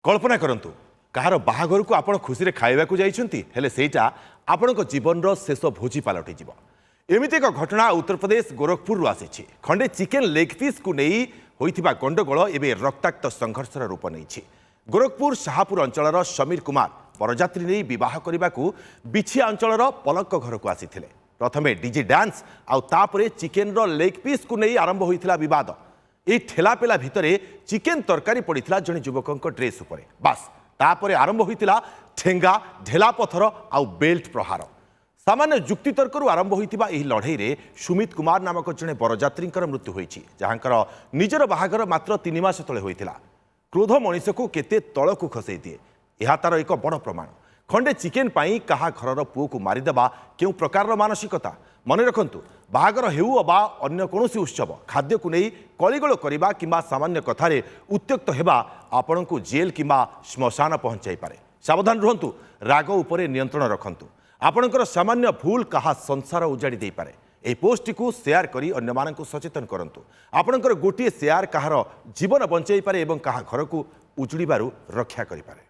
कल्पना करंतु कहार बाहागर को आपण खुशी खाइबा जाइछंती हेले सेटा आपणक जीवन शेष भोजी पलटि जीव एमिति एक घटना उत्तर प्रदेश गोरखपुर आसी खंडे चिकेन लेग पीस को नहीं होइथिबा गंडगोल एवं रक्ताक्त संघर्षर रूप नहीं गोरखपुर शाहपुर अंचल समीर कुमार बरजात्री नहीं बह करने बिछिया अंचल पलक घर को आसी प्रथमे डीजे डांस आउे चिकेन लेग पीस को नहीं आरंभ होता बद ये ठेलापेला भितर चिकेन तरकारी पड़ा जड़े युवक ड्रेस उपरे बास तापर आरंभ होता ठेंगा ढेला पथर आउ बेल्ट प्रहार सामान्य जुक्तितर्क आरंभ होता लड़ई में सुमित कुमार नामक जड़े बरजात्री मृत्यु होती जहाँकर निजर बाहागर मात्र 3 मास तले होता क्रोध मनीष को केते तल को खसई दिए यह तार एक बड़ प्रमाण खंडे चिकेन पाई कहा घर पुओ को मारिदेवा क्यों प्रकार मानसिकता मन रखंतु बाहागर हेउ अबा अन्य कौनसी उत्सव खाद्य को नहीं कलिगोल करने किंबा सामान्य कथार उत्त्यक्त हेबा आपण को जेल किंबा श्मशान पहुंचाई पारे सावधान रुहंतु राग उपरे नियंत्रण रखंतु आपणकर सामान्य भूल कहा संसार उजाड़ी दे पारे এই পোস্টটি সেয়ার করে অন্যମାନଙ୍କୁ সচেতন করন্তু आपणकर गोटे सेयार कहार जीवन बंचाई पारे और कहा घर को उजुड़बारू रक्षा करि पारे।